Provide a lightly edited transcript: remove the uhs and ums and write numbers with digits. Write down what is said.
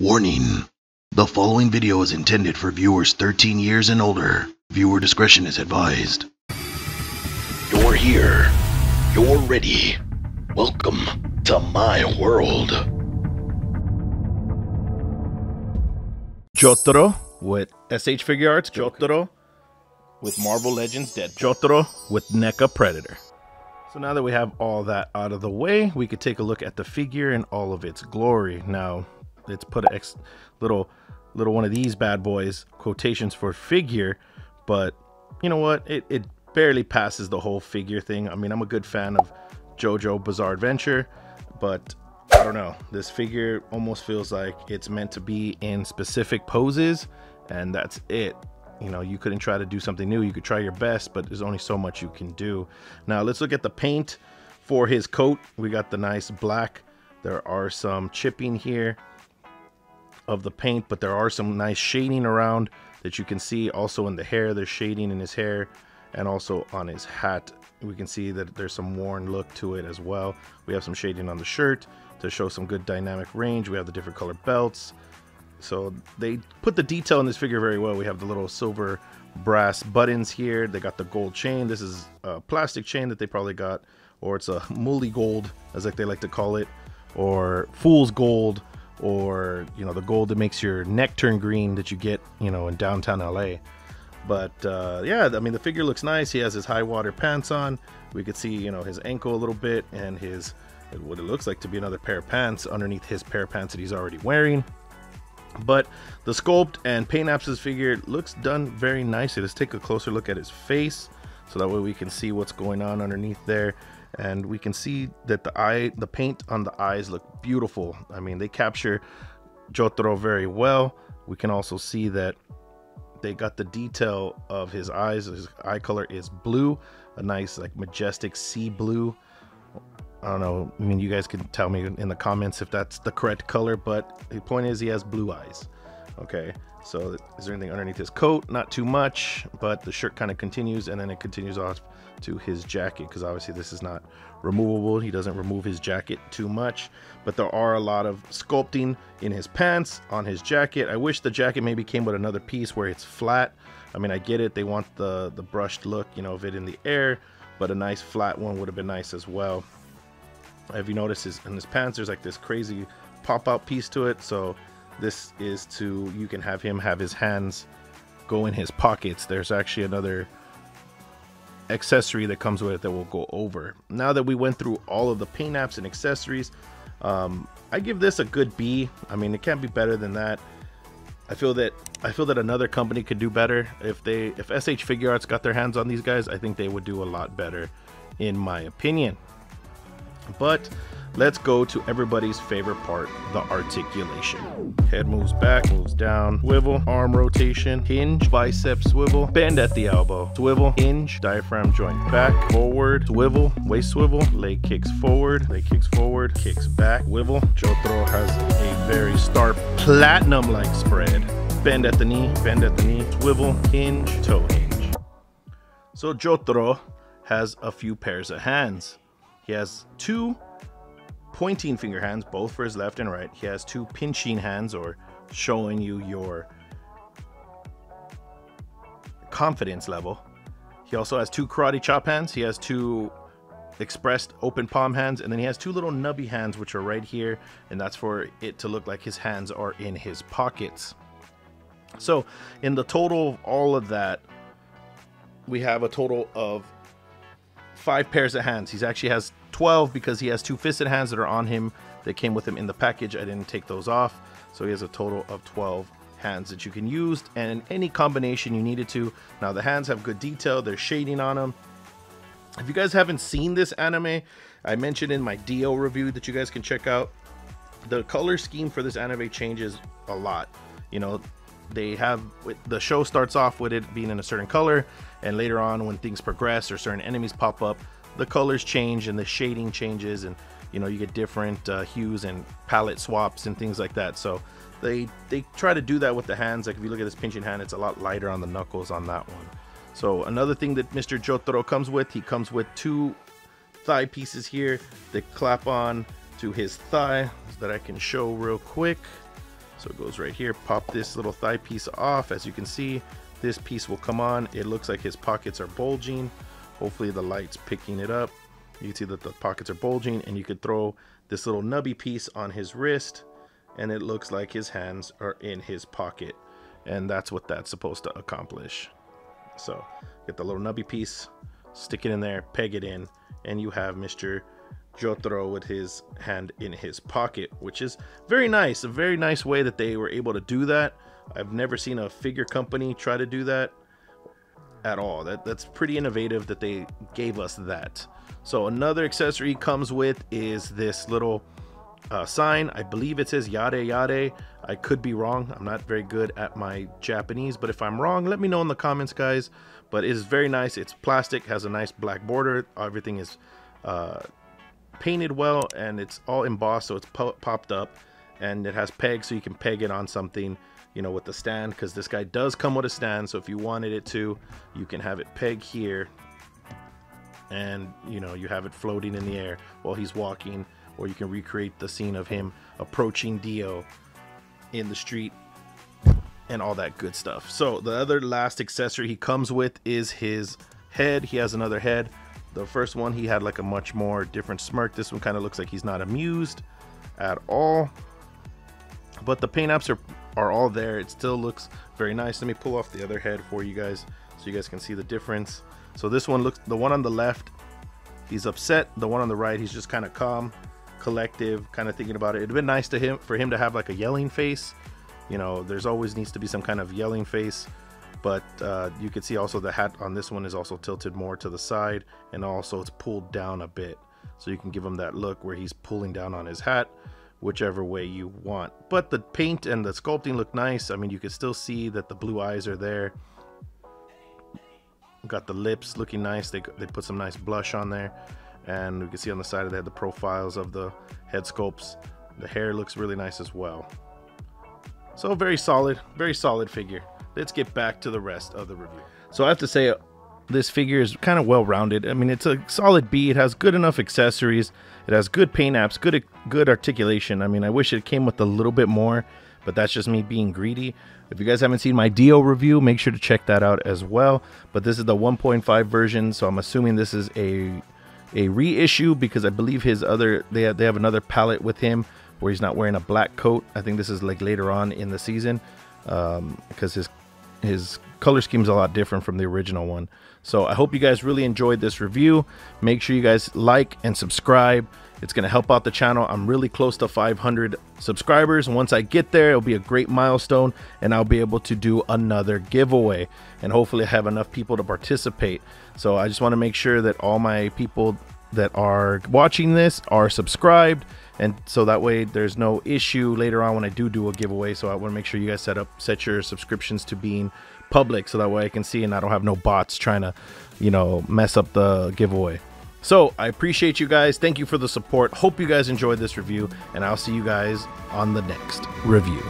Warning. The following video is intended for viewers 13 years and older. Viewer discretion is advised. You're here. You're ready. Welcome to my world. Jotaro with SH Figuarts. Jotaro with Marvel Legends Dead. Jotaro with NECA Predator. So now that we have all that out of the way, we could take a look at the figure in all of its glory. Now, let's put a little one of these bad boys, quotations for figure, but you know what? It barely passes the whole figure thing. I mean, I'm a good fan of Jojo Bizarre Adventure, but I don't know. This figure almost feels like it's meant to be in specific poses, and that's it. You know, you couldn't try to do something new. You could try your best, but there's only so much you can do. Now let's look at the paint for his coat. We got the nice black. There are some chipping here of the paint, but there are some nice shading around that you can see. Also in the hair, there's shading in his hair, and also on his hat. We can see that there's some worn look to it as well. We have some shading on the shirt to show some good dynamic range. We have the different color belts. So they put the detail in this figure very well. We have the little silver brass buttons here. They got the gold chain. This is a plastic chain that they probably got, or it's a mully gold, as like they like to call it, or fool's gold, or you know, the gold that makes your neck turn green that you get, you know, in downtown LA. But yeah, I mean, the figure looks nice. He has his high water pants on. We could see, you know, his ankle a little bit, and his what it looks like to be another pair of pants underneath his pair of pants that he's already wearing. But the sculpt and paint apps of this figure looks done very nicely. Let's take a closer look at his face, so that way we can see what's going on underneath there, and we can see that the paint on the eyes look beautiful. I mean, they capture Jotaro very well. We can also see that they got the detail of his eyes. His eye color is blue, a nice like majestic sea blue. I don't know, I mean, you guys can tell me in the comments if that's the correct color, but the point is he has blue eyes. Okay, so is there anything underneath his coat? Not too much, but the shirt kind of continues, and then it continues off to his jacket, because obviously this is not removable. He doesn't remove his jacket too much, but there are a lot of sculpting in his pants, on his jacket. I wish the jacket maybe came with another piece where it's flat. I mean, I get it, they want the brushed look, you know, of it in the air, but a nice flat one would have been nice as well. If you notice, in his pants there's like this crazy pop-out piece to it, so this is to, you can have him have his hands go in his pockets. There's actually another accessory that comes with it that will go over. Now that we went through all of the paint apps and accessories, I give this a good B. I mean, it can't be better than that. I feel that another company could do better. If SH Figuarts got their hands on these guys, I think they would do a lot better, in my opinion. But let's go to everybody's favorite part, the articulation. Head moves back, moves down, swivel, arm rotation, hinge, bicep swivel, bend at the elbow, swivel, hinge, diaphragm joint back, forward, swivel, waist swivel, leg kicks forward, kicks back, swivel. Jotaro has a very star platinum-like spread. Bend at the knee, swivel, hinge, toe hinge. So Jotaro has a few pairs of hands. He has two pointing finger hands, both for his left and right. He has two pinching hands, or showing you your confidence level. He also has two karate chop hands. He has two expressed open palm hands, and then he has two little nubby hands, which are right here, and that's for it to look like his hands are in his pockets. So in the total of all of that, we have a total of 5 pairs of hands. He actually has 12 because he has two fisted hands that are on him that came with him in the package. I didn't take those off, so he has a total of 12 hands that you can use, and any combination you needed to. Now the hands have good detail, there's shading on them. If you guys haven't seen this anime, I mentioned in my Dio review that you guys can check out. The color scheme for this anime changes a lot. You know, they have, the show starts off with it being in a certain color, and later on when things progress or certain enemies pop up, the colors change and the shading changes, and you know, you get different hues and palette swaps and things like that. So they try to do that with the hands. Like if you look at this pinching hand, it's a lot lighter on the knuckles on that one. So another thing that Mr. Jotaro comes with, he comes with two thigh pieces here that clap on to his thigh that I can show real quick. So it goes right here. Pop this little thigh piece off. As you can see, this piece will come on. It looks like his pockets are bulging. Hopefully the light's picking it up. You can see that the pockets are bulging, and you could throw this little nubby piece on his wrist, and it looks like his hands are in his pocket. And that's what that's supposed to accomplish. So get the little nubby piece, stick it in there, peg it in, and you have Mr. Jotaro with his hand in his pocket, which is very nice. A very nice way that they were able to do that. I've never seen a figure company try to do that at all. That's pretty innovative that they gave us that. So another accessory comes with is this little sign. I believe it says Yade Yade. I could be wrong. I'm not very good at my Japanese, but if I'm wrong, let me know in the comments, guys. But it is very nice. It's plastic, has a nice black border. Everything is painted well, and it's all embossed, so it's popped up, and it has pegs, so you can peg it on something, you know, with the stand, because this guy does come with a stand. So if you wanted it to, you can have it peg here, and you know, you have it floating in the air while he's walking, or you can recreate the scene of him approaching Dio in the street and all that good stuff. So the other last accessory he comes with is his head. He has another head. The first one, he had like a much more different smirk. This one kind of looks like he's not amused at all, but the paint apps are all there. It still looks very nice. Let me pull off the other head for you guys so you guys can see the difference. So this one looks, the one on the left, he's upset. The one on the right, he's just kind of calm, collective, kind of thinking about it. It'd been nice for him to have like a yelling face. You know, there's always needs to be some kind of yelling face. But you can see also the hat on this one is also tilted more to the side, and also it's pulled down a bit, so you can give him that look where he's pulling down on his hat, whichever way you want. But the paint and the sculpting look nice. I mean, you can still see that the blue eyes are there. Got the lips looking nice. They put some nice blush on there, and you can see on the side of the head the profiles of the head sculpts. The hair looks really nice as well. So very solid figure. Let's get back to the rest of the review. So I have to say, this figure is kind of well-rounded. I mean, it's a solid B. It has good enough accessories. It has good paint apps, good articulation. I mean, I wish it came with a little bit more, but that's just me being greedy. If you guys haven't seen my Dio review, make sure to check that out as well. But this is the 1.5 version, so I'm assuming this is a reissue, because I believe his other, they have another palette with him where he's not wearing a black coat. I think this is like later on in the season, because his color scheme is a lot different from the original one. So I hope you guys really enjoyed this review. Make sure you guys like and subscribe. It's going to help out the channel. I'm really close to 500 subscribers. Once I get there, it'll be a great milestone, and I'll be able to do another giveaway, and hopefully have enough people to participate. So I just want to make sure that all my people that are watching this are subscribed, and so that way there's no issue later on when I do a giveaway. So I want to make sure you guys set your subscriptions to being public, so that way I can see and I don't have no bots trying to, you know, mess up the giveaway. So I appreciate you guys. Thank you for the support. Hope you guys enjoyed this review, and I'll see you guys on the next review.